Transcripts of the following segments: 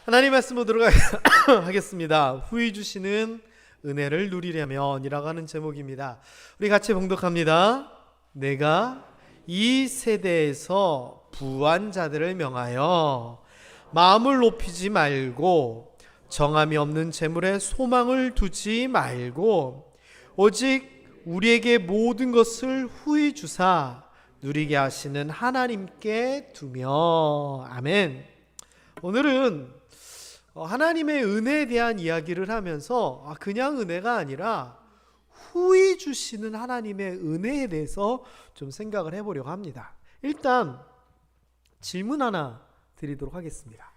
하나님 말씀 보도록 하겠습니다. 후히 주시는 은혜를 누리려면 이라고 하는 제목입니다. 우리 같이 봉독합니다. 내가 이 세대에서 부한 자들을 명하여 마음을 높이지 말고 정함이 없는 재물에 소망을 두지 말고 오직 우리에게 모든 것을 후히 주사 누리게 하시는 하나님께 두며. 아멘. 오늘은 하나님의 은혜에 대한 이야기를 하면서 그냥 은혜가 아니라 후히 주시는 하나님의 은혜에 대해서 좀 생각을 해보려고 합니다. 일단 질문 하나 드리도록 하겠습니다.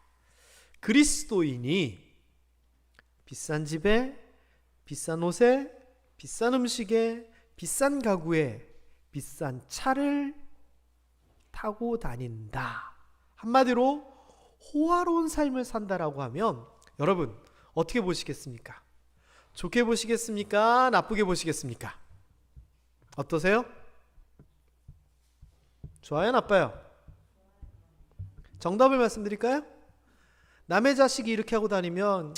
그리스도인이 비싼 집에, 비싼 옷에, 비싼 음식에, 비싼 가구에, 비싼 차를 타고 다닌다. 한마디로 호화로운 삶을 산다라고 하면 여러분 어떻게 보시겠습니까? 좋게 보시겠습니까? 나쁘게 보시겠습니까? 어떠세요? 좋아요? 나빠요? 정답을 말씀드릴까요? 남의 자식이 이렇게 하고 다니면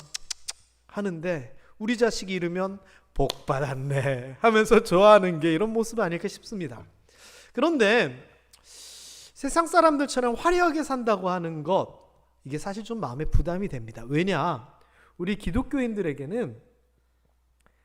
하는데 우리 자식이 이러면 복 받았네 하면서 좋아하는 게 이런 모습 아닐까 싶습니다. 그런데 세상 사람들처럼 화려하게 산다고 하는 것, 이게 사실 좀 마음에 부담이 됩니다. 왜냐? 우리 기독교인들에게는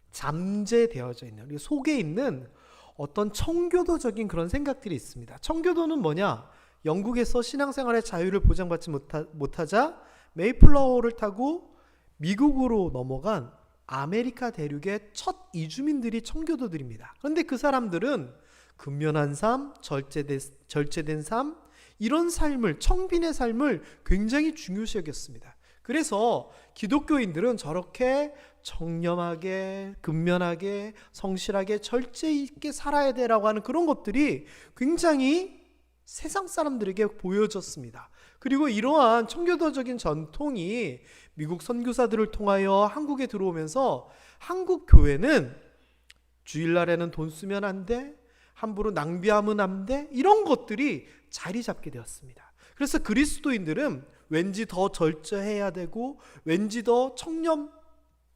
잠재되어져 있는, 우리 속에 있는 어떤 청교도적인 그런 생각들이 있습니다. 청교도는 뭐냐? 영국에서 신앙생활의 자유를 보장받지 못하자 메이플라워를 타고 미국으로 넘어간 아메리카 대륙의 첫 이주민들이 청교도들입니다. 그런데 그 사람들은 근면한 삶, 절제된 삶, 이런 삶을, 청빈의 삶을 굉장히 중요시 여겼습니다. 그래서 기독교인들은 저렇게 청렴하게, 근면하게, 성실하게, 절제 있게 살아야 되라고 하는 그런 것들이 굉장히 세상 사람들에게 보여졌습니다. 그리고 이러한 청교도적인 전통이 미국 선교사들을 통하여 한국에 들어오면서 한국 교회는 주일날에는 돈 쓰면 안 돼, 함부로 낭비하면 안 돼, 이런 것들이 자리 잡게 되었습니다. 그래서 그리스도인들은 왠지 더 절제해야 되고 왠지 더 청렴,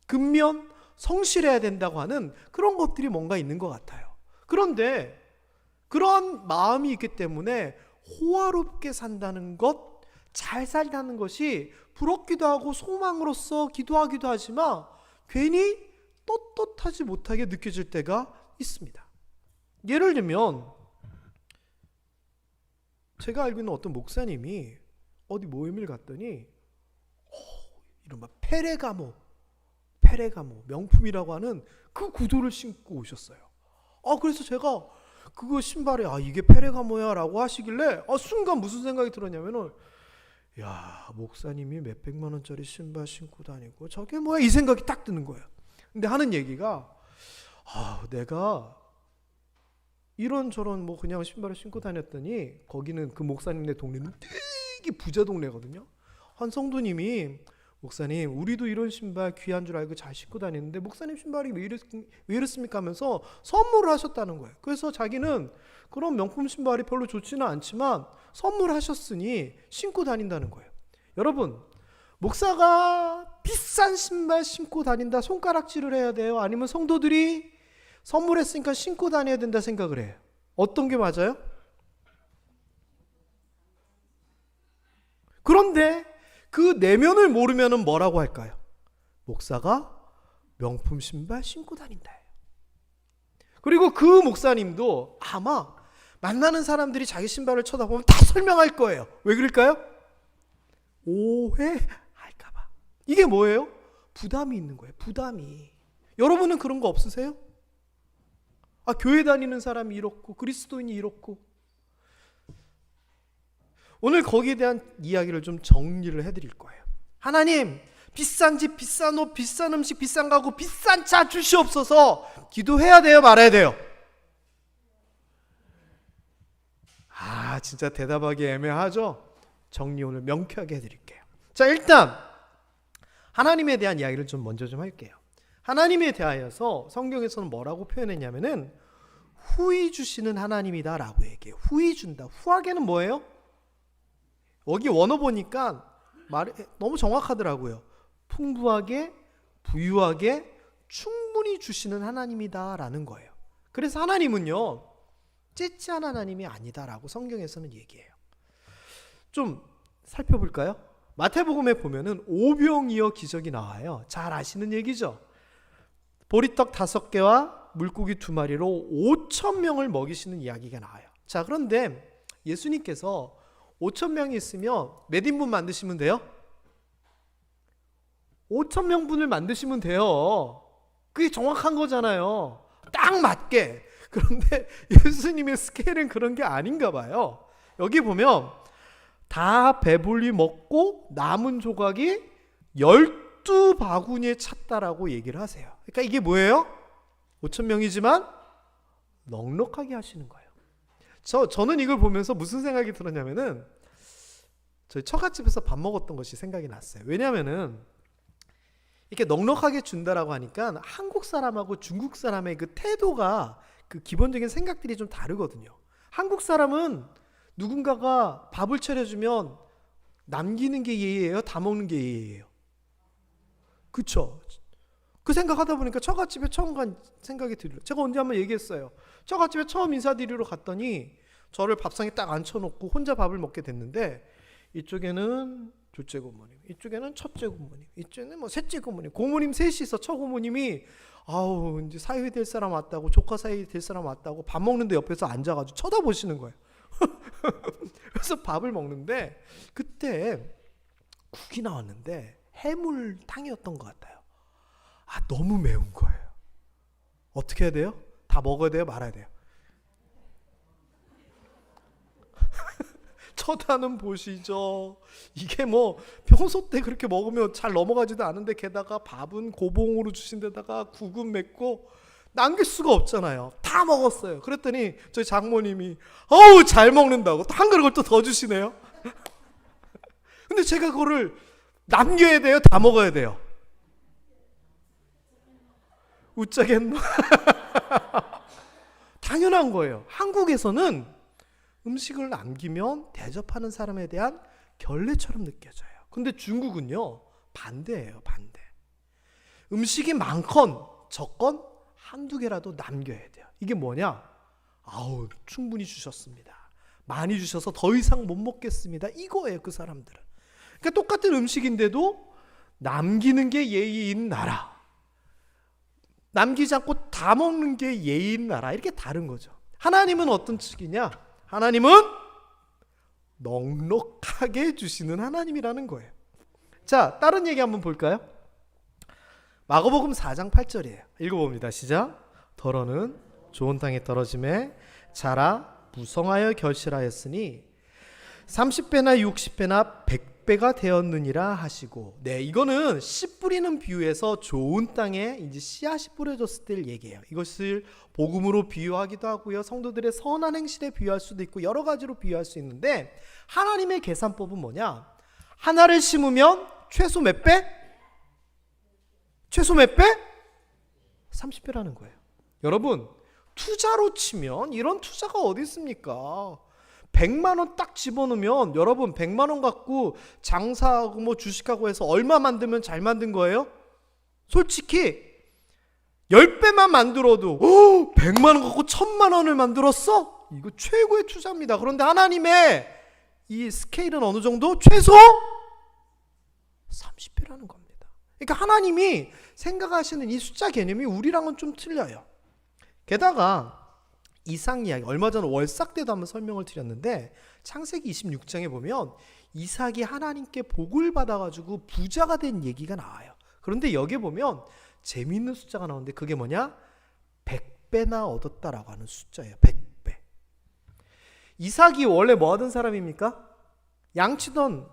근면, 성실해야 된다고 하는 그런 것들이 뭔가 있는 것 같아요. 그런데 그런 마음이 있기 때문에 호화롭게 산다는 것, 잘 살다는 것이 부럽기도 하고 소망으로서 기도하기도 하지만 괜히 떳떳하지 못하게 느껴질 때가 있습니다. 예를 들면 제가 알고 있는 어떤 목사님이 어디 모임을 갔더니 이른바 페레가모 명품이라고 하는 그 구두를 신고 오셨어요. 그래서 제가 그거 신발에 이게 페레가모야 라고 하시길래 순간 무슨 생각이 들었냐면은 야, 목사님이 몇백만 원짜리 신발 신고 다니고 저게 뭐야, 이 생각이 딱 드는 거예요. 근데 하는 얘기가 내가 이런저런 그냥 신발을 신고 다녔더니 거기는 그 목사님네 동네는 되게 부자 동네거든요. 한 성도님이 목사님, 우리도 이런 신발 귀한 줄 알고 잘 신고 다니는데 목사님 신발이 왜 이렇습니까 하면서 선물을 하셨다는 거예요. 그래서 자기는 그런 명품 신발이 별로 좋지는 않지만 선물하셨으니 신고 다닌다는 거예요. 여러분, 목사가 비싼 신발 신고 다닌다 손가락질을 해야 돼요? 아니면 성도들이 선물했으니까 신고 다녀야 된다 생각을 해요? 어떤 게 맞아요? 그런데 그 내면을 모르면 뭐라고 할까요? 목사가 명품 신발 신고 다닌다. 그리고 그 목사님도 아마 만나는 사람들이 자기 신발을 쳐다보면 다 설명할 거예요. 왜 그럴까요? 오해할까봐. 이게 뭐예요? 부담이 있는 거예요. 부담이. 여러분은 그런 거 없으세요? 교회 다니는 사람이 이렇고 그리스도인이 이렇고. 오늘 거기에 대한 이야기를 좀 정리를 해드릴 거예요. 하나님, 비싼 집, 비싼 옷, 비싼 음식, 비싼 가구, 비싼 차 주시옵소서. 기도해야 돼요, 말아야 돼요? 진짜 대답하기 애매하죠? 정리 오늘 명쾌하게 해드릴게요. 자, 일단 하나님에 대한 이야기를 좀 먼저 좀 할게요. 하나님에 대하여서 성경에서는 뭐라고 표현했냐면은 후히 주시는 하나님이다 라고 얘기해요. 후히 준다. 후하게는 뭐예요? 여기 원어 보니까 말이 너무 정확하더라고요. 풍부하게 부유하게 충분히 주시는 하나님이다라는 거예요. 그래서 하나님은요 째찌한 하나님이 아니다라고 성경에서는 얘기해요. 좀 살펴볼까요? 마태복음에 보면은 오병이어 기적이 나와요. 잘 아시는 얘기죠. 보리떡 5개와 물고기 2마리로 5,000명을 먹이시는 이야기가 나와요. 자, 그런데 예수님께서 5,000명이 있으면 몇 인분 만드시면 돼요? 5,000명분을 만드시면 돼요. 그게 정확한 거잖아요. 딱 맞게. 그런데 예수님의 스케일은 그런 게 아닌가 봐요. 여기 보면 다 배불리 먹고 남은 조각이 12바구니에 찼다라고 얘기를 하세요. 그러니까 이게 뭐예요? 5,000명이지만 넉넉하게 하시는 거예요. 저는 이걸 보면서 무슨 생각이 들었냐면은 저희 처갓집에서 밥 먹었던 것이 생각이 났어요. 왜냐면은 이렇게 넉넉하게 준다라고 하니까 한국 사람하고 중국 사람의 그 태도가 그 기본적인 생각들이 좀 다르거든요. 한국 사람은 누군가가 밥을 차려주면 남기는 게 예의예요? 다 먹는 게 예의예요? 그쵸? 그 생각하다 보니까 처갓집에 처음 간 생각이 들어요. 제가 언제 한번 얘기했어요. 처갓집에 처음 인사드리러 갔더니 저를 밥상에 딱 앉혀놓고 혼자 밥을 먹게 됐는데 이쪽에는 둘째 고모님, 이쪽에는 첫째 고모님, 이쪽에는 뭐 셋째 고모님, 고모님 셋이서 처고모님이 아우 이제 사위 될 사람 왔다고, 조카 사위 될 사람 왔다고 밥 먹는데 옆에서 앉아가지고 쳐다보시는 거예요. 그래서 밥을 먹는데 그때 국이 나왔는데 해물탕이었던 것 같아요. 아, 너무 매운 거예요. 어떻게 해야 돼요? 다 먹어야 돼요? 말아야 돼요? 쳐다는 보시죠. 이게 뭐 평소 때 그렇게 먹으면 잘 넘어가지도 않은데 게다가 밥은 고봉으로 주신 데다가 국은 맵고 남길 수가 없잖아요. 다 먹었어요. 그랬더니 저희 장모님이 어우 잘 먹는다고 또 한 그릇을 또 더 주시네요. 근데 제가 그거를 남겨야 돼요? 다 먹어야 돼요? 웃자겠노? 당연한 거예요. 한국에서는 음식을 남기면 대접하는 사람에 대한 결례처럼 느껴져요. 근데 중국은요 반대예요. 반대. 음식이 많건 적건 한두 개라도 남겨야 돼요. 이게 뭐냐? 아우 충분히 주셨습니다. 많이 주셔서 더 이상 못 먹겠습니다. 이거예요. 그 사람들은. 그러니까 똑같은 음식인데도 남기는 게 예의인 나라, 남기지 않고 다 먹는 게 예의인 나라, 이렇게 다른 거죠. 하나님은 어떤 측이냐? 하나님은 넉넉하게 주시는 하나님이라는 거예요. 자, 다른 얘기 한번 볼까요? 마가복음 4장 8절이에요. 읽어봅니다. 시작. 더러는 좋은 땅에 떨어짐에 자라 무성하여 결실하였으니 30배나 60배나 100배가 되었느니라 하시고. 네, 이거는 씨 뿌리는 비유에서 좋은 땅에 이제 씨앗이 뿌려졌을 때를 얘기해요. 이것을 복음으로 비유하기도 하고요, 성도들의 선한 행실에 비유할 수도 있고 여러 가지로 비유할 수 있는데, 하나님의 계산법은 뭐냐? 하나를 심으면 최소 몇 배? 최소 몇 배? 30배라는 거예요. 여러분, 투자로 치면 이런 투자가 어디 있습니까? 100만 원 딱 집어넣으면 여러분 100만 원 갖고 장사하고 뭐 주식하고 해서 얼마 만들면 잘 만든 거예요? 솔직히 10배만 만들어도 100만 원 갖고 1000만 원을 만들었어? 이거 최고의 투자입니다. 그런데 하나님의 이 스케일은 어느 정도? 최소 30배라는 겁니다. 그러니까 하나님이 생각하시는 이 숫자 개념이 우리랑은 좀 틀려요. 게다가 이삭 이야기, 얼마 전 월삭 때도 한번 설명을 드렸는데 창세기 26장에 보면 이삭이 하나님께 복을 받아가지고 부자가 된 얘기가 나와요. 그런데 여기에 보면 재미있는 숫자가 나오는데 그게 뭐냐? 100배나 얻었다라고 하는 숫자예요. 100배. 이삭이 원래 뭐 하던 사람입니까? 양치던,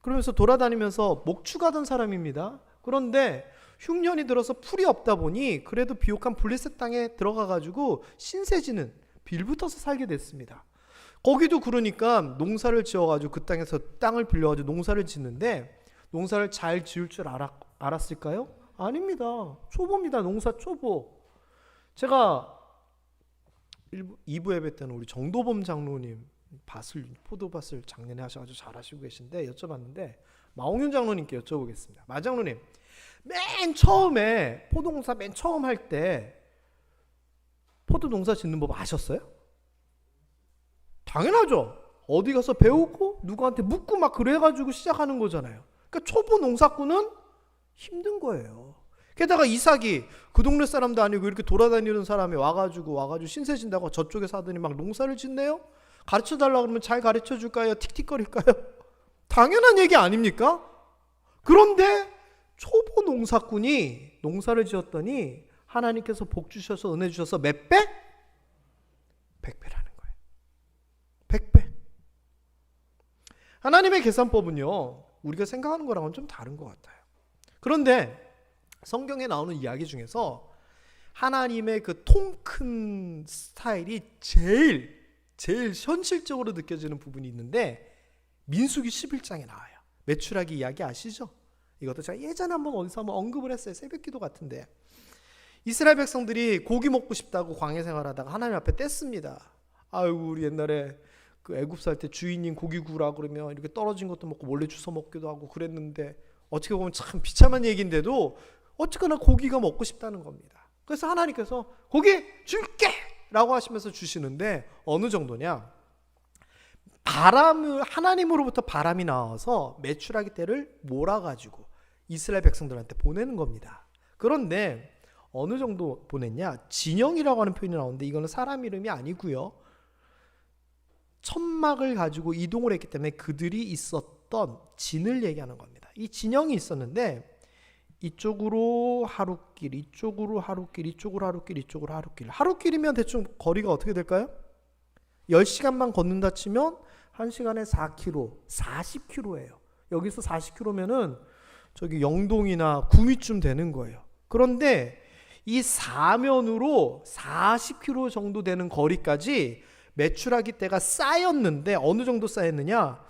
그러면서 돌아다니면서 목축하던 사람입니다. 그런데 흉년이 들어서 풀이 없다 보니 그래도 비옥한 블레셋 땅에 들어가가지고 신세지는 빌붙어서 살게 됐습니다. 거기도 그러니까 농사를 지어가지고 그 땅에서 땅을 빌려가지고 농사를 짓는데, 농사를 잘 지을 줄 알았을까요? 아닙니다. 초보입니다. 농사 초보. 제가 2부 예배 때는 우리 정도범 장로님 포도밭을 작년에 하셔가지고 잘 하시고 계신데 여쭤봤는데 마홍윤 장로님께 여쭤보겠습니다. 마 장로님, 맨 처음에 포도농사 맨 처음 할 때 포도농사 짓는 법 아셨어요? 당연하죠. 어디 가서 배우고 누구한테 묻고 막 그래가지고 시작하는 거잖아요. 그러니까 초보 농사꾼은 힘든 거예요. 게다가 이삭이 그 동네 사람도 아니고 이렇게 돌아다니는 사람이 와가지고 신세 진다고 저쪽에 사더니 막 농사를 짓네요? 가르쳐 달라고 그러면 잘 가르쳐 줄까요? 틱틱거릴까요? 당연한 얘기 아닙니까? 그런데 초보 농사꾼이 농사를 지었더니 하나님께서 복 주셔서 은혜 주셔서 몇 배? 100배라는 거예요. 100배. 하나님의 계산법은요, 우리가 생각하는 거랑은 좀 다른 것 같아요. 그런데 성경에 나오는 이야기 중에서 하나님의 그 통 큰 스타일이 제일 현실적으로 느껴지는 부분이 있는데 민수기 11장에 나와요. 메추라기 이야기 아시죠? 이것도 제가 예전에 어디서 한번 언급을 했어요. 새벽기도 같은데 이스라엘 백성들이 고기 먹고 싶다고 광야 생활하다가 하나님 앞에 뗐습니다. 아이고, 우리 옛날에 그 애굽 살 때 주인님 고기 구우라 그러면 이렇게 떨어진 것도 먹고 몰래 주워 먹기도 하고 그랬는데 어떻게 보면 참 비참한 얘기인데도 어쨌거나 고기가 먹고 싶다는 겁니다. 그래서 하나님께서 고기 줄게! 라고 하시면서 주시는데 어느 정도냐? 하나님으로부터 바람이 나와서 메추라기 떼를 몰아가지고 이스라엘 백성들한테 보내는 겁니다. 그런데 어느 정도 보냈냐? 진영이라고 하는 표현이 나오는데 이거는 사람 이름이 아니고요. 천막을 가지고 이동을 했기 때문에 그들이 있었던 진을 얘기하는 겁니다. 이 진영이 있었는데 이쪽으로 하루길, 이쪽으로 하루길, 이쪽으로 하루길, 이쪽으로 하루길. 하루길이면 대충 거리가 어떻게 될까요? 10시간만 걷는다 치면 1시간에 4km, 40km예요. 여기서 40km면은 저기 영동이나 구미쯤 되는 거예요. 그런데 이 사면으로 40km 정도 되는 거리까지 메추라기 떼가 쌓였는데 어느 정도 쌓였느냐?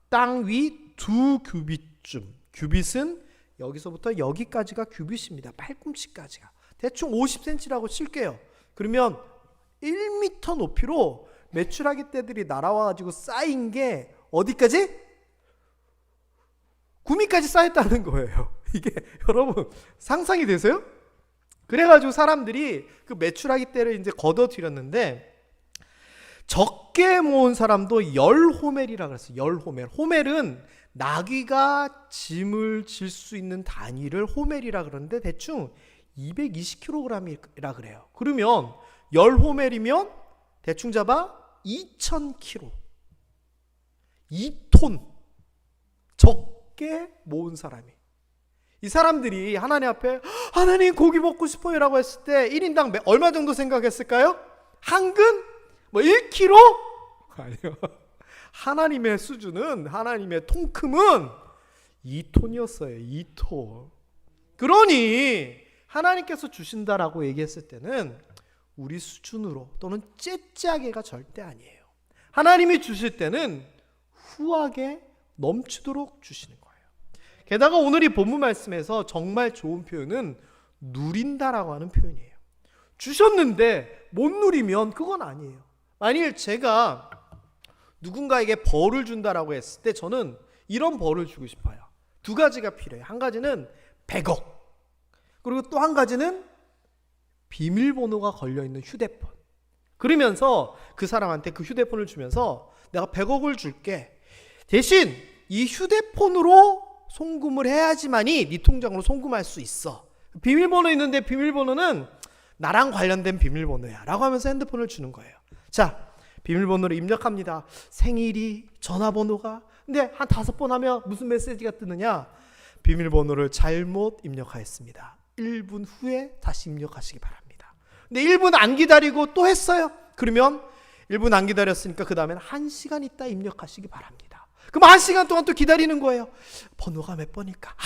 땅 위 2규빗쯤. 규빗은 여기서부터 여기까지가 규빗입니다. 팔꿈치까지가. 대충 50cm라고 칠게요. 그러면 1m 높이로 메추라기 떼들이 날아와가지고 쌓인 게 어디까지? 구미까지 쌓였다는 거예요. 이게 여러분 상상이 되세요? 그래가지고 사람들이 그 메추라기 떼를 이제 걷어들였는데 적게 모은 사람도 10호멜이라고 그랬어요. 10호멜. 호멜은 나귀가 짐을 질 수 있는 단위를 호멜이라 그러는데 대충 220kg이라 그래요. 그러면 10호멜이면 대충 잡아 2000kg. 2톤. 적게 모은 사람이. 이 사람들이 하나님 앞에 하나님 고기 먹고 싶어요 라고 했을 때 1인당 얼마 정도 생각했을까요? 한근? 1kg? 아니요. 하나님의 수준은, 하나님의 통큼은 2톤이었어요. 2톤. 그러니 하나님께서 주신다라고 얘기했을 때는 우리 수준으로 또는 째째하게가 절대 아니에요. 하나님이 주실 때는 후하게 넘치도록 주시는 거예요. 게다가 오늘 이 본문 말씀에서 정말 좋은 표현은 누린다라고 하는 표현이에요. 주셨는데 못 누리면 그건 아니에요. 만일 제가 누군가에게 벌을 준다라고 했을 때 저는 이런 벌을 주고 싶어요. 두 가지가 필요해요. 한 가지는 100억. 그리고 또 한 가지는 비밀번호가 걸려있는 휴대폰. 그러면서 그 사람한테 그 휴대폰을 주면서 내가 100억을 줄게. 대신 이 휴대폰으로 송금을 해야지만이 네 통장으로 송금할 수 있어. 비밀번호 있는데 비밀번호는 나랑 관련된 비밀번호야 라고 하면서 핸드폰을 주는 거예요. 자, 비밀번호를 입력합니다. 생일이, 전화번호가. 근데 한 5번 하면 무슨 메시지가 뜨느냐? 비밀번호를 잘못 입력하였습니다. 1분 후에 다시 입력하시기 바랍니다. 근데 1분 안 기다리고 또 했어요. 그러면 1분 안 기다렸으니까 그 다음에는 1시간 있다 입력하시기 바랍니다. 그럼 1시간 동안 또 기다리는 거예요. 번호가 몇 번일까? 아,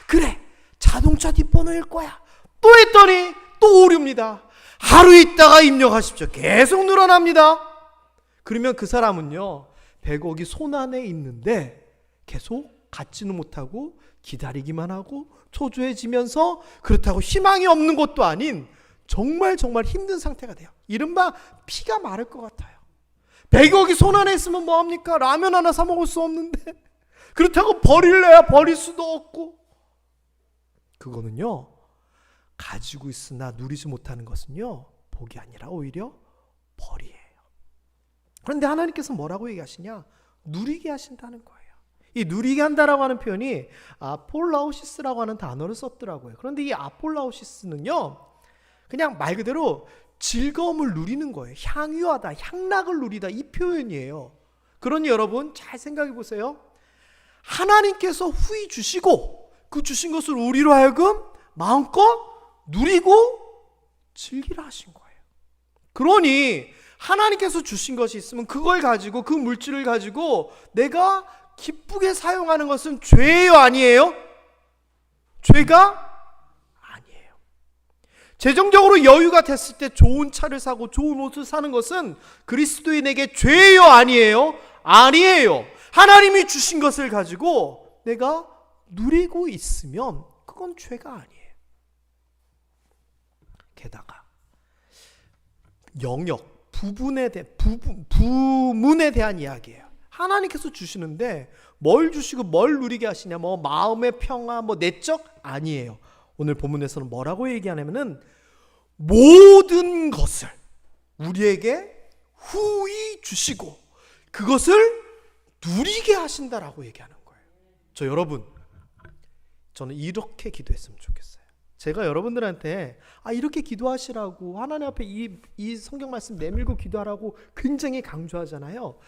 그래. 자동차 뒷번호일 거야. 또 했더니 또 오류입니다. 하루 있다가 입력하십시오. 계속 늘어납니다. 그러면 그 사람은요 100억이 손안에 있는데 계속 갖지는 못하고 기다리기만 하고 초조해지면서 그렇다고 희망이 없는 것도 아닌 정말 힘든 상태가 돼요. 이른바 피가 마를 것 같아요. 100억이 손안에 있으면 뭐합니까? 라면 하나 사 먹을 수 없는데 그렇다고 버릴래야 버릴 수도 없고. 그거는요, 가지고 있으나 누리지 못하는 것은요, 복이 아니라 오히려 벌이에요. 그런데 하나님께서 뭐라고 얘기하시냐? 누리게 하신다는 거예요. 이 누리게 한다라고 하는 표현이 아폴라우시스라고 하는 단어를 썼더라고요. 그런데 이 아폴라우시스는요, 그냥 말 그대로 즐거움을 누리는 거예요. 향유하다, 향락을 누리다, 이 표현이에요. 그러니 여러분 잘 생각해 보세요. 하나님께서 후히 주시고 그 주신 것을 우리로 하여금 마음껏 누리고 즐기라 하신 거예요. 그러니 하나님께서 주신 것이 있으면 그걸 가지고, 그 물질을 가지고 내가 기쁘게 사용하는 것은 죄예요, 아니에요? 죄가 아니에요. 재정적으로 여유가 됐을 때 좋은 차를 사고 좋은 옷을 사는 것은 그리스도인에게 죄예요, 아니에요? 아니에요. 하나님이 주신 것을 가지고 내가 누리고 있으면 그건 죄가 아니에요. 게다가 영역, 부문에 대한 이야기예요. 하나님께서 주시는데 뭘 주시고 뭘 누리게 하시냐? 뭐 마음의 평화, 뭐 내적 아니에요. 오늘 본문에서는 뭐라고 얘기하냐면은 모든 것을 우리에게 후히 주시고 그것을 누리게 하신다라고 얘기하는 거예요. 저는 이렇게 기도했으면 좋겠어요. 제가 여러분들한테 이렇게 기도하시라고, 하나님 앞에 이 성경 말씀 내밀고 기도하라고 굉장히 강조하잖아요.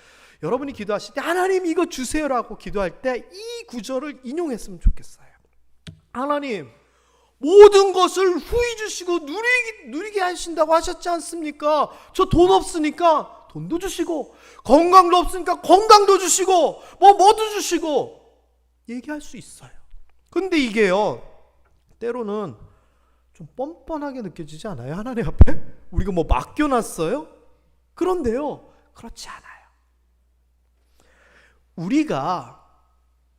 여러분이 기도하실 때 하나님 이거 주세요라고 기도할 때 이 구절을 인용했으면 좋겠어요. 하나님 모든 것을 후히 주시고 누리게 하신다고 하셨지 않습니까? 저 돈 없으니까 돈도 주시고, 건강도 없으니까 건강도 주시고, 뭐도 주시고 얘기할 수 있어요. 근데 이게요, 때로는 좀 뻔뻔하게 느껴지지 않아요? 하나님 앞에 우리가 뭐 맡겨놨어요? 그런데요, 그렇지 않아요. 우리가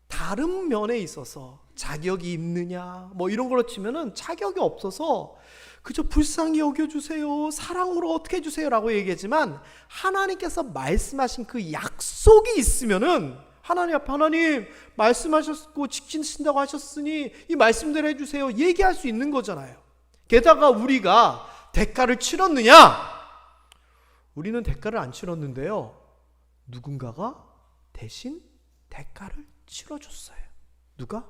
다른 면에 있어서 자격이 있느냐 뭐 이런 걸로 치면은 자격이 없어서 그저 불쌍히 여겨주세요, 사랑으로 어떻게 해주세요 라고 얘기하지만, 하나님께서 말씀하신 그 약속이 있으면은 하나님 앞에 하나님 말씀하셨고 지키신다고 하셨으니 이 말씀대로 해주세요 얘기할 수 있는 거잖아요. 게다가 우리가 대가를 치렀느냐? 우리는 대가를 안 치렀는데요, 누군가가 대신 대가를 치러줬어요. 누가?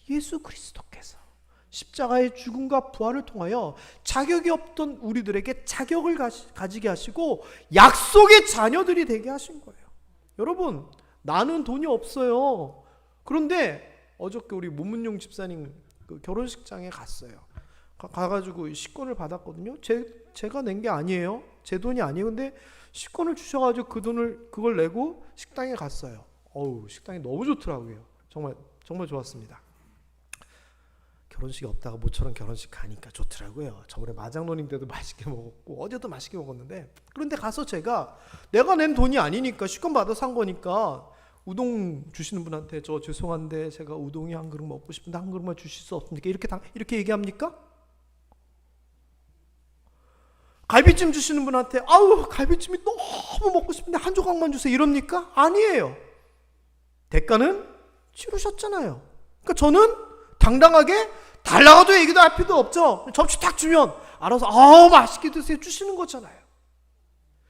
예수 그리스도께서 십자가의 죽음과 부활을 통하여 자격이 없던 우리들에게 자격을 가지게 하시고 약속의 자녀들이 되게 하신 거예요. 여러분, 나는 돈이 없어요. 그런데 어저께 우리 문문용 집사님 그 결혼식장에 갔어요. 가가지고 식권을 받았거든요. 제가 낸 게 아니에요. 제 돈이 아니에요. 근데 식권을 주셔가지고 그걸 내고 식당에 갔어요. 식당이 너무 좋더라고요. 정말 좋았습니다. 결혼식이 없다가 모처럼 결혼식 가니까 좋더라고요. 저번에 마장로님 때도 맛있게 먹었고 어제도 맛있게 먹었는데, 그런데 가서 내가 낸 돈이 아니니까 식권 받아서 산 거니까 우동 주시는 분한테 저 죄송한데 제가 우동이 한 그릇 먹고 싶은데 한 그릇만 주실 수 없습니까? 이렇게 얘기합니까? 갈비찜 주시는 분한테 갈비찜이 너무 먹고 싶은데 한 조각만 주세요 이럽니까? 아니에요. 대가는 치르셨잖아요. 그러니까 저는 당당하게 달라고도 얘기도 할 필요도 없죠. 접시 딱 주면 알아서 맛있게 드세요 주시는 거잖아요.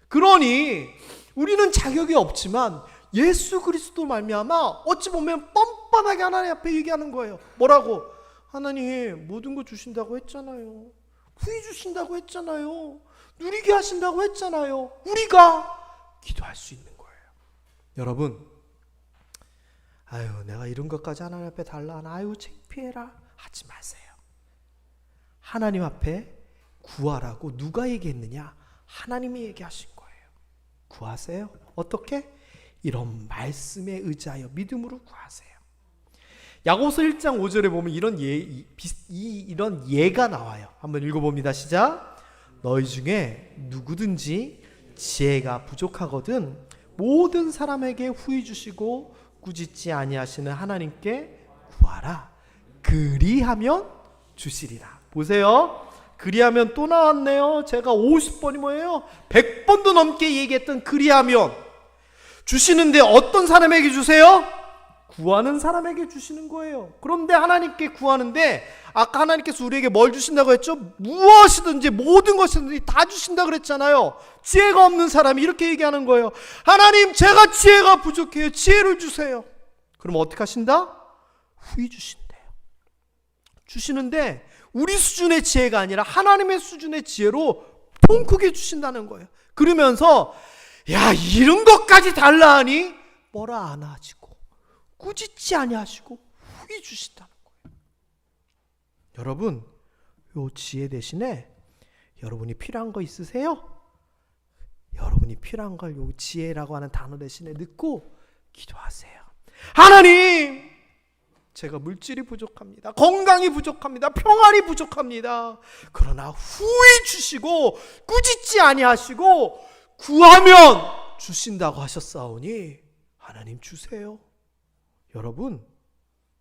그러니 우리는 자격이 없지만 예수 그리스도 말미암아 어찌 보면 뻔뻔하게 하나님 앞에 얘기하는 거예요. 뭐라고? 하나님 모든 거 주신다고 했잖아요. 후히 주신다고 했잖아요. 누리게 하신다고 했잖아요. 우리가 기도할 수 있는 거예요. 여러분, 내가 이런 것까지 하나님 앞에 달라나, 창피해라 하지 마세요. 하나님 앞에 구하라고 누가 얘기했느냐? 하나님이 얘기하신 거예요. 구하세요. 어떻게? 이런 말씀에 의지하여 믿음으로 구하세요. 야고보서 1장 5절에 보면 이런 예가 나와요. 한번 읽어봅니다. 시작. 너희 중에 누구든지 지혜가 부족하거든 모든 사람에게 후히 주시고 꾸짖지 아니하시는 하나님께 구하라. 그리하면 주시리라. 보세요. 그리하면 또 나왔네요. 제가 50번이 뭐예요? 100번도 넘게 얘기했던 그리하면. 주시는데 어떤 사람에게 주세요? 구하는 사람에게 주시는 거예요. 그런데 하나님께 구하는데 아까 하나님께서 우리에게 뭘 주신다고 했죠? 무엇이든지 모든 것이든지 다 주신다 그랬잖아요. 지혜가 없는 사람이 이렇게 얘기하는 거예요. 하나님, 제가 지혜가 부족해요. 지혜를 주세요. 그럼 어떻게 하신다? 후히 주신대요. 주시는데 우리 수준의 지혜가 아니라 하나님의 수준의 지혜로 통 크게 주신다는 거예요. 그러면서 야, 이런 것까지 달라 하니 뭐라 안 하시고 꾸짖지 아니하시고 후히 주신다는 거예요. 여러분, 요 지혜 대신에 여러분이 필요한 거 있으세요? 여러분이 필요한 걸 요 지혜라고 하는 단어 대신에 넣고 기도하세요. 하나님, 제가 물질이 부족합니다. 건강이 부족합니다. 평안이 부족합니다. 그러나 후히 주시고 꾸짖지 아니하시고 구하면 주신다고 하셨사오니 하나님 주세요. 여러분,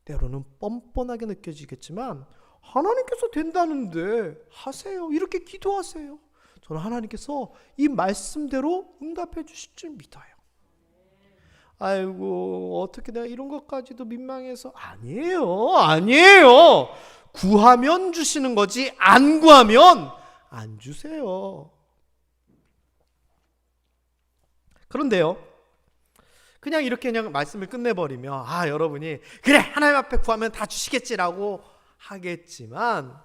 때로는 뻔뻔하게 느껴지겠지만 하나님께서 된다는데 하세요. 이렇게 기도하세요. 저는 하나님께서 이 말씀대로 응답해 주실 줄 믿어요. 아이고, 어떻게 내가 이런 것까지도 민망해서. 아니에요. 구하면 주시는 거지 안 구하면 안 주세요. 그런데요, 그냥 이렇게 그냥 말씀을 끝내버리면 여러분이 그래, 하나님 앞에 구하면 다 주시겠지라고 하겠지만,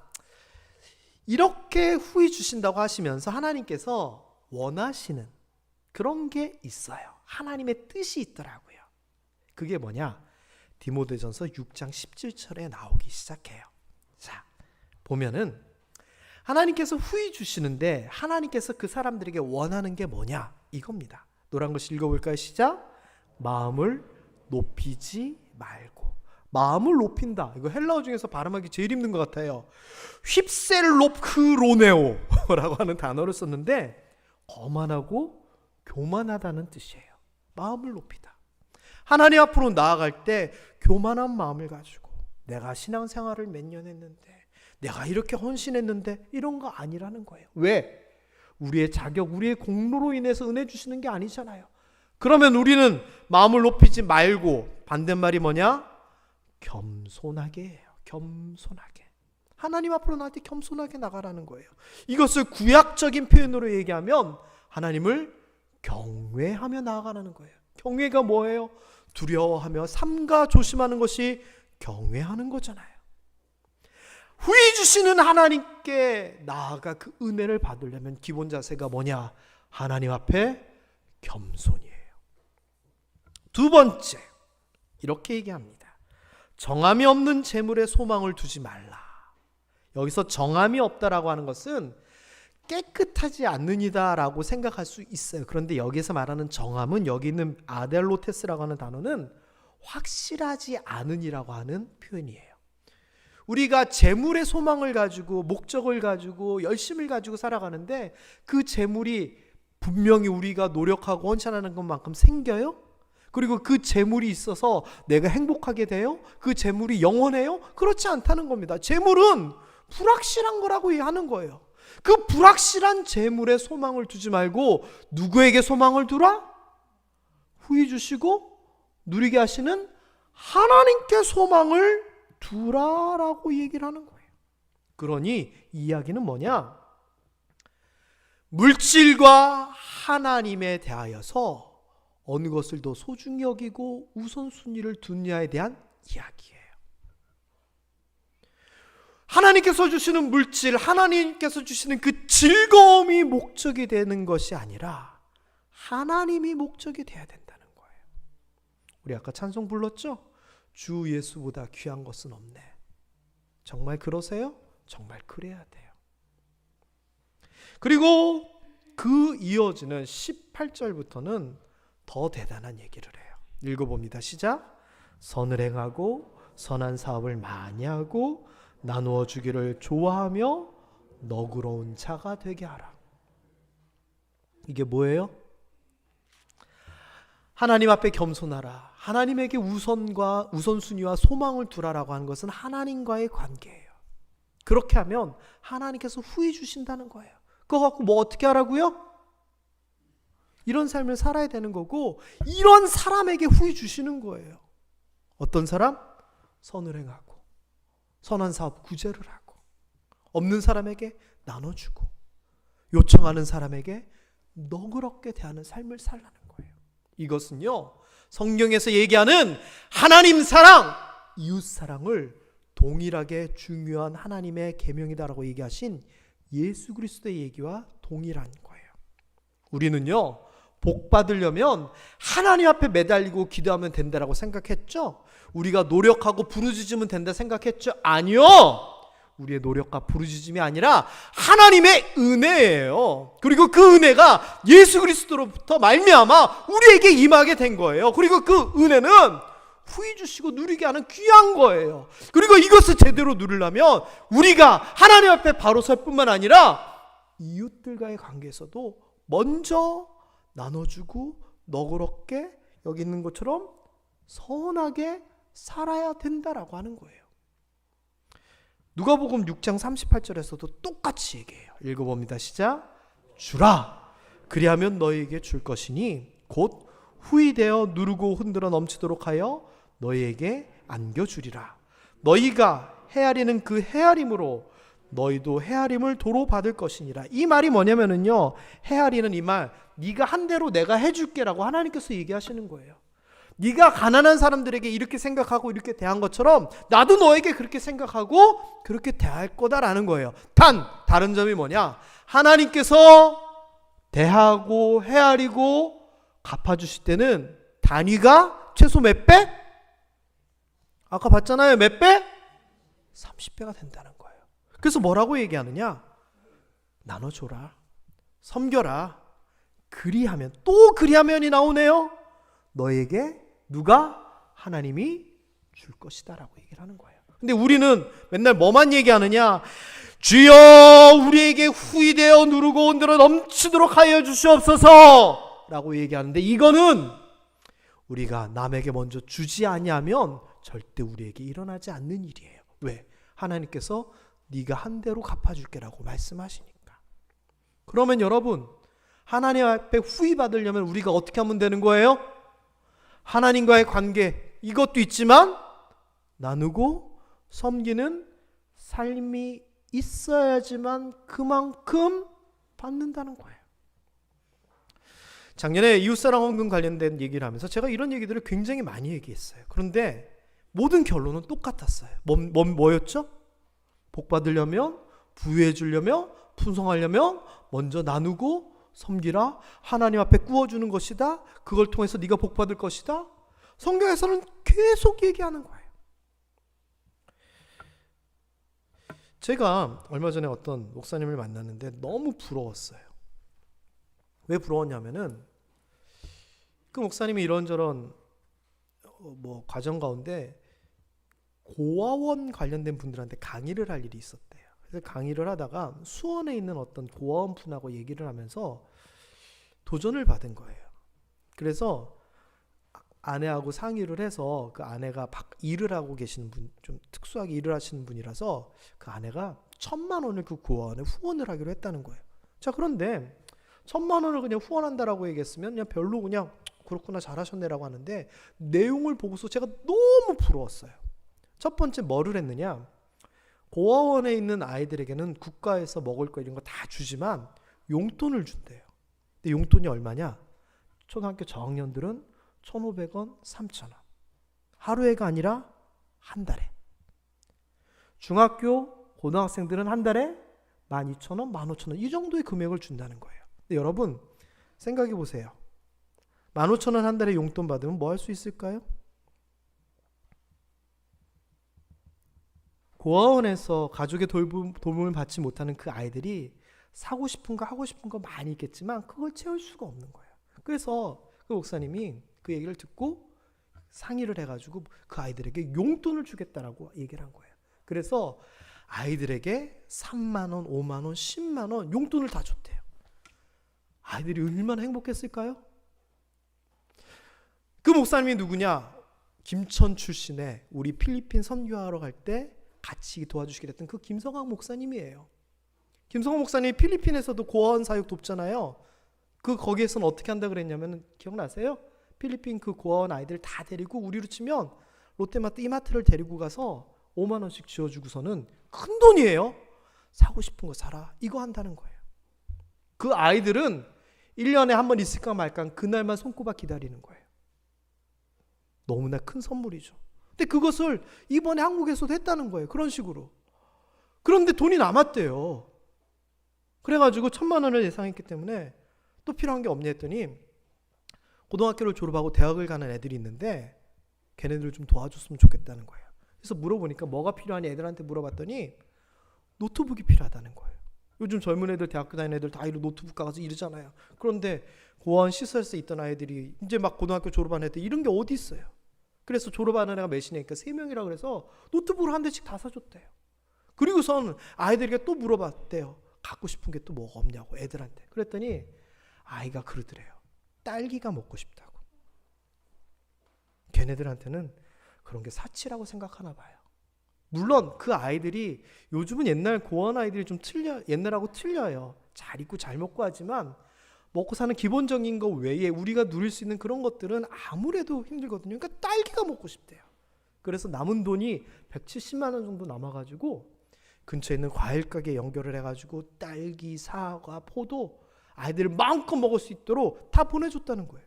이렇게 후히 주신다고 하시면서 하나님께서 원하시는 그런 게 있어요. 하나님의 뜻이 있더라고요. 그게 뭐냐? 디모데전서 6장 17절에 나오기 시작해요. 자, 보면은 하나님께서 후히 주시는데 하나님께서 그 사람들에게 원하는 게 뭐냐? 이겁니다. 노란 글씨 읽어볼까요? 시작. 마음을 높이지 말고. 마음을 높인다. 이거 헬라어 중에서 발음하기 제일 힘든 것 같아요. 휩셀롭크로네오라고 하는 단어를 썼는데 거만하고 교만하다는 뜻이에요. 마음을 높이다. 하나님 앞으로 나아갈 때 교만한 마음을 가지고 내가 신앙생활을 몇 년 했는데, 내가 이렇게 헌신했는데, 이런 거 아니라는 거예요. 왜? 우리의 자격, 우리의 공로로 인해서 은혜 주시는 게 아니잖아요. 그러면 우리는 마음을 높이지 말고 반대말이 뭐냐? 겸손하게 해요. 겸손하게. 하나님 앞으로 나갈 때 겸손하게 나가라는 거예요. 이것을 구약적인 표현으로 얘기하면 하나님을 경외하며 나아가라는 거예요. 경외가 뭐예요? 두려워하며 삼가 조심하는 것이 경외하는 거잖아요. 후히 주시는 하나님께 나아가 그 은혜를 받으려면 기본 자세가 뭐냐? 하나님 앞에 겸손이에요. 두 번째, 이렇게 얘기합니다. 정함이 없는 재물에 소망을 두지 말라. 여기서 정함이 없다라고 하는 것은 깨끗하지 않느니다라고 생각할 수 있어요. 그런데 여기서 말하는 정함은, 여기 있는 아델로테스라고 하는 단어는 확실하지 않으니라고 하는 표현이에요. 우리가 재물의 소망을 가지고 목적을 가지고 열심을 가지고 살아가는데 그 재물이 분명히 우리가 노력하고 헌신하는 것만큼 생겨요? 그리고 그 재물이 있어서 내가 행복하게 돼요? 그 재물이 영원해요? 그렇지 않다는 겁니다. 재물은 불확실한 거라고 하는 거예요. 그 불확실한 재물에 소망을 두지 말고 누구에게 소망을 두라? 후히 주시고 누리게 하시는 하나님께 소망을 두라라고 얘기를 하는 거예요. 그러니 이 이야기는 뭐냐? 물질과 하나님에 대하여서 어느 것을 더 소중히 여기고 우선순위를 두느냐에 대한 이야기예요. 하나님께서 주시는 물질, 하나님께서 주시는 그 즐거움이 목적이 되는 것이 아니라 하나님이 목적이 돼야 된다는 거예요. 우리 아까 찬송 불렀죠? 주 예수보다 귀한 것은 없네. 정말 그러세요? 정말 그래야 돼요. 그리고 그 이어지는 18절부터는 더 대단한 얘기를 해요. 읽어봅니다. 시작. 선을 행하고 선한 사업을 많이 하고 나누어 주기를 좋아하며 너그러운 자가 되게 하라. 이게 뭐예요? 하나님 앞에 겸손하라. 하나님에게 우선순위와 소망을 두라라고 하는 것은 하나님과의 관계예요. 그렇게 하면 하나님께서 후히 주신다는 거예요. 그거 갖고 뭐 어떻게 하라고요? 이런 삶을 살아야 되는 거고, 이런 사람에게 후히 주시는 거예요. 어떤 사람? 선을 행하고 선한 사업 구제를 하고 없는 사람에게 나눠주고 요청하는 사람에게 너그럽게 대하는 삶을 살라는 거예요. 이것은요, 성경에서 얘기하는 하나님 사랑, 이웃 사랑을 동일하게 중요한 하나님의 계명이다라고 얘기하신 예수 그리스도의 얘기와 동일한 거예요. 우리는요, 복 받으려면 하나님 앞에 매달리고 기도하면 된다라고 생각했죠? 우리가 노력하고 부르짖으면 된다 생각했죠? 아니요. 우리의 노력과 부르짖음이 아니라 하나님의 은혜예요. 그리고 그 은혜가 예수 그리스도로부터 말미암아 우리에게 임하게 된 거예요. 그리고 그 은혜는 후히 주시고 누리게 하는 귀한 거예요. 그리고 이것을 제대로 누리려면 우리가 하나님 앞에 바로 설 뿐만 아니라 이웃들과의 관계에서도 먼저 나눠주고 너그럽게 여기 있는 것처럼 선하게 살아야 된다라고 하는 거예요. 누가복음 6장 38절에서도 똑같이 얘기해요. 읽어봅니다. 시작. 주라 그리하면 너희에게 줄 것이니 곧 후히 되어 누르고 흔들어 넘치도록 하여 너희에게 안겨주리라. 너희가 헤아리는 그 헤아림으로 너희도 헤아림을 도로 받을 것이니라. 이 말이 뭐냐면은요, 헤아리는 이 말, 네가 한 대로 내가 해줄게라고 하나님께서 얘기하시는 거예요. 네가 가난한 사람들에게 이렇게 생각하고 이렇게 대한 것처럼 나도 너에게 그렇게 생각하고 그렇게 대할 거다라는 거예요. 다른 점이 뭐냐, 하나님께서 대하고 헤아리고 갚아주실 때는 단위가 최소 몇 배? 아까 봤잖아요. 몇 배? 30배가 된다는 거예요. 그래서 뭐라고 얘기하느냐, 나눠줘라, 섬겨라. 그리하면, 또 그리하면이 나오네요. 너에게 누가? 하나님이 줄 것이다 라고 얘기를 하는 거예요. 근데 우리는 맨날 뭐만 얘기하느냐, 주여 우리에게 후히 되어 누르고 흔들어 넘치도록 하여 주시옵소서 라고 얘기하는데, 이거는 우리가 남에게 먼저 주지 아니하면 절대 우리에게 일어나지 않는 일이에요. 왜? 하나님께서 네가 한 대로 갚아줄게 라고 말씀하시니까. 그러면 여러분, 하나님 앞에 후히 받으려면 우리가 어떻게 하면 되는 거예요? 하나님과의 관계, 이것도 있지만 나누고 섬기는 삶이 있어야지만 그만큼 받는다는 거예요. 작년에 이웃사랑 헌금 관련된 얘기를 하면서 제가 이런 얘기들을 굉장히 많이 얘기했어요. 그런데 모든 결론은 똑같았어요. 뭐였죠? 복 받으려면, 부유해 주려면, 풍성하려면 먼저 나누고 섬기라. 하나님 앞에 구워주는 것이다. 그걸 통해서 네가 복 받을 것이다. 성경에서는 계속 얘기하는 거예요. 제가 얼마 전에 어떤 목사님을 만났는데 너무 부러웠어요. 왜 부러웠냐면은 그 목사님이 이런저런 과정 가운데 고아원 관련된 분들한테 강의를 할 일이 있었대요. 그래서 강의를 하다가 수원에 있는 어떤 고아원 분하고 얘기를 하면서 도전을 받은 거예요. 그래서 아내하고 상의를 해서, 그 아내가 일을 하고 계시는 분, 좀 특수하게 일을 하시는 분이라서 그 아내가 1,000만 원을 그 고아원에 후원을 하기로 했다는 거예요. 자, 그런데 1,000만 원을 그냥 후원한다라고 얘기했으면 그냥 별로 그냥 그렇구나 잘하셨네라고 하는데, 내용을 보고서 제가 너무 부러웠어요. 첫 번째 뭐를 했느냐, 고아원에 있는 아이들에게는 국가에서 먹을 거 이런 거 다 주지만 용돈을 준대요. 근데 용돈이 얼마냐, 초등학교 저학년들은 1,500원, 3,000원. 하루에가 아니라 한 달에. 중학교, 고등학생들은 한 달에 12,000원, 15,000원 이 정도의 금액을 준다는 거예요. 근데 여러분 생각해 보세요. 15,000원 한 달에 용돈 받으면 뭐 할 수 있을까요? 고아원에서 가족의 돌봄을 받지 못하는 그 아이들이 사고 싶은 거 하고 싶은 거 많이 있겠지만 그걸 채울 수가 없는 거예요. 그래서 그 목사님이 그 얘기를 듣고 상의를 해가지고 그 아이들에게 용돈을 주겠다라고 얘기를 한 거예요. 그래서 아이들에게 3만 원, 5만 원, 10만 원 용돈을 다 줬대요. 아이들이 얼마나 행복했을까요? 그 목사님이 누구냐? 김천 출신의 우리 필리핀 선교하러 갈 때 같이 도와주시게 됐던 그 김성학 목사님이에요. 김성학 목사님이 필리핀에서도 고아원 사역 돕잖아요. 거기에서는 어떻게 한다 그랬냐면, 기억나세요? 필리핀 그 고아원 아이들 다 데리고 우리로 치면 롯데마트 이마트를 데리고 가서 5만 원씩 쥐어주고서는 큰 돈이에요. 사고 싶은 거 사라. 이거 한다는 거예요. 그 아이들은 1년에 한 번 있을까 말까 그날만 손꼽아 기다리는 거예요. 너무나 큰 선물이죠. 근데 그것을 이번에 한국에서도 했다는 거예요. 그런 식으로. 그런데 돈이 남았대요. 그래가지고 1,000만 원을 예상했기 때문에 또 필요한 게 없냐 했더니 고등학교를 졸업하고 대학을 가는 애들이 있는데 걔네들을 좀 도와줬으면 좋겠다는 거예요. 그래서 물어보니까 뭐가 필요하니 애들한테 물어봤더니 노트북이 필요하다는 거예요. 요즘 젊은 애들, 대학교 다니는 애들 다 이로 노트북 가서 이러잖아요. 그런데 고아원 시설소에 있던 아이들이 이제 막 고등학교 졸업한 애들 이런 게 어디 있어요. 그래서 졸업하는 애가 몇이니까 3명이라 그래서 노트북을 한 대씩 다 사줬대요. 그리고선 아이들에게 또 물어봤대요. 갖고 싶은 게 또 뭐가 없냐고 애들한테. 그랬더니 아이가 그러더래요. 딸기가 먹고 싶다고. 걔네들한테는 그런 게 사치라고 생각하나 봐요. 물론 그 아이들이 요즘은 옛날 고아원 아이들이 좀 옛날하고 틀려요. 잘 입고 잘 먹고 하지만 먹고 사는 기본적인 거 외에 우리가 누릴 수 있는 그런 것들은 아무래도 힘들거든요. 그러니까 딸기가 먹고 싶대요. 그래서 남은 돈이 170만 원 정도 남아가지고 근처에 있는 과일 가게에 연결을 해가지고 딸기, 사과, 포도 아이들을 마음껏 먹을 수 있도록 다 보내줬다는 거예요.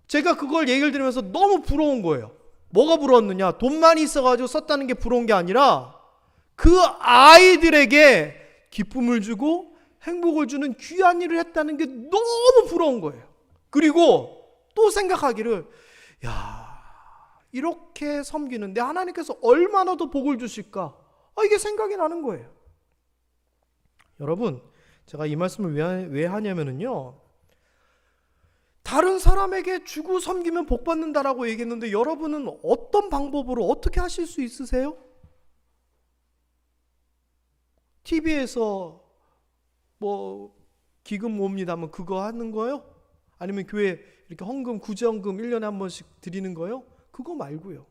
제가 그걸 얘기를 들으면서 너무 부러운 거예요. 뭐가 부러웠느냐? 돈 많이 있어가지고 썼다는 게 부러운 게 아니라 그 아이들에게 기쁨을 주고 행복을 주는 귀한 일을 했다는 게 너무 부러운 거예요. 그리고 또 생각하기를 이렇게 섬기는데 하나님께서 얼마나 더 복을 주실까? 이게 생각이 나는 거예요. 여러분, 제가 이 말씀을 왜 하냐면요. 다른 사람에게 주고 섬기면 복 받는다라고 얘기했는데 여러분은 어떤 방법으로 어떻게 하실 수 있으세요? TV에서 뭐 기금 모읍니다 하면 그거 하는 거요? 아니면 교회 이렇게 헌금, 구제헌금 1년에 한 번씩 드리는 거요? 그거 말고요.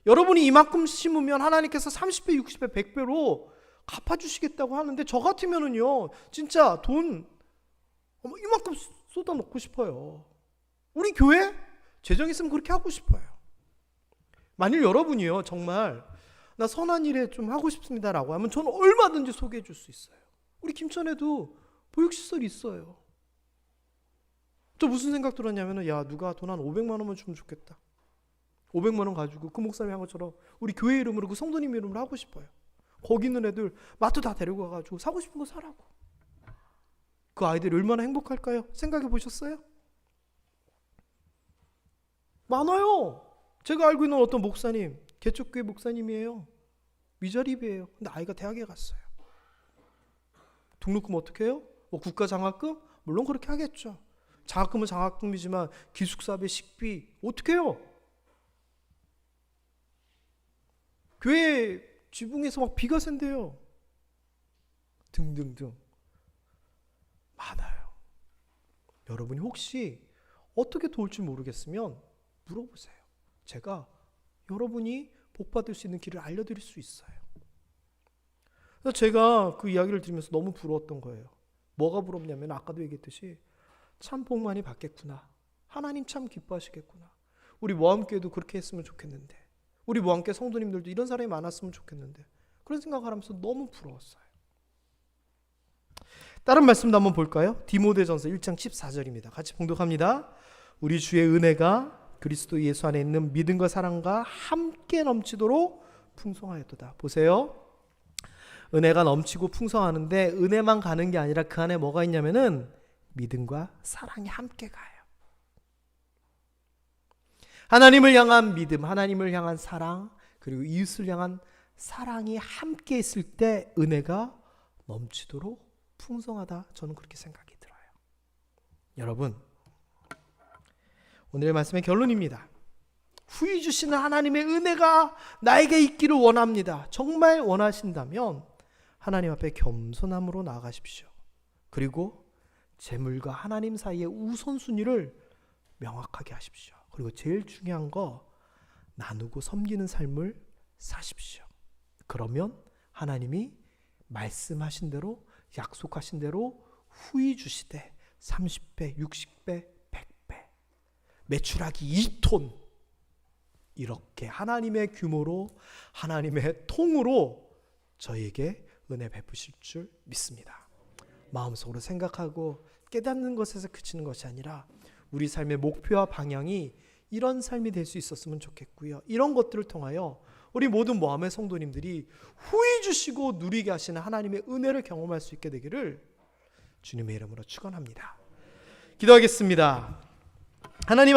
여러분이 이만큼 심으면 하나님께서 30배, 60배, 100배로 갚아주시겠다고 하는데 저 같으면은요 진짜 돈 이만큼 쏟아 놓고 싶어요. 우리 교회 재정 있으면 그렇게 하고 싶어요. 만일 여러분이요 정말 나 선한 일에 좀 하고 싶습니다라고 하면 저는 얼마든지 소개해 줄 수 있어요. 우리 김천에도 보육시설이 있어요. 저 무슨 생각 들었냐면은 누가 돈 한 500만 원만 주면 좋겠다. 500만 원 가지고 그 목사님이 한 것처럼 우리 교회 이름으로 그 성도님 이름으로 하고 싶어요. 거기 있는 애들 마트 다 데리고 가가지고 사고 싶은 거 사라고. 그 아이들이 얼마나 행복할까요? 생각해 보셨어요? 많아요. 제가 알고 있는 어떤 목사님, 개척교회 목사님이에요. 미자립이에요. 근데 아이가 대학에 갔어요. 등록금 어떻게 해요? 뭐 국가 장학금? 물론 그렇게 하겠죠. 장학금은 장학금이지만 기숙사비, 식비 어떻게 해요? 교회 지붕에서 막 비가 샌대요. 등등등. 많아요. 여러분이 혹시 어떻게 도울지 모르겠으면 물어보세요. 제가 여러분이 복받을 수 있는 길을 알려드릴 수 있어요. 그래서 제가 그 이야기를 들으면서 너무 부러웠던 거예요. 뭐가 부럽냐면 아까도 얘기했듯이 참 복 많이 받겠구나. 하나님 참 기뻐하시겠구나. 우리 모함교회도 그렇게 했으면 좋겠는데 우리 모함교회 성도님들도 이런 사람이 많았으면 좋겠는데 그런 생각을 하면서 너무 부러웠어요. 다른 말씀도 한번 볼까요? 디모데전서 1장 14절입니다. 같이 봉독합니다. 우리 주의 은혜가 그리스도 예수 안에 있는 믿음과 사랑과 함께 넘치도록 풍성하였도다. 보세요. 은혜가 넘치고 풍성하는데 은혜만 가는 게 아니라 그 안에 뭐가 있냐면은 믿음과 사랑이 함께 가요. 하나님을 향한 믿음, 하나님을 향한 사랑, 그리고 이웃을 향한 사랑이 함께 있을 때 은혜가 넘치도록 풍성하다. 저는 그렇게 생각이 들어요. 여러분, 오늘의 말씀의 결론입니다. 후히 주시는 하나님의 은혜가 나에게 있기를 원합니다. 정말 원하신다면 하나님 앞에 겸손함으로 나아가십시오. 그리고 재물과 하나님 사이의 우선순위를 명확하게 하십시오. 그리고 제일 중요한 거 나누고 섬기는 삶을 사십시오. 그러면 하나님이 말씀하신 대로 약속하신 대로 후히 주시되 30배, 60배, 100배 매출하기 2톤 이렇게 하나님의 규모로 하나님의 통으로 저희에게 은혜 베푸실 줄 믿습니다. 마음속으로 생각하고 깨닫는 것에서 그치는 것이 아니라 우리 삶의 목표와 방향이 이런 삶이 될 수 있었으면 좋겠고요. 이런 것들을 통하여 우리 모든 모함의 성도님들이 후히 주시고 누리게 하시는 하나님의 은혜를 경험할 수 있게 되기를 주님의 이름으로 축원합니다. 기도하겠습니다. 하나님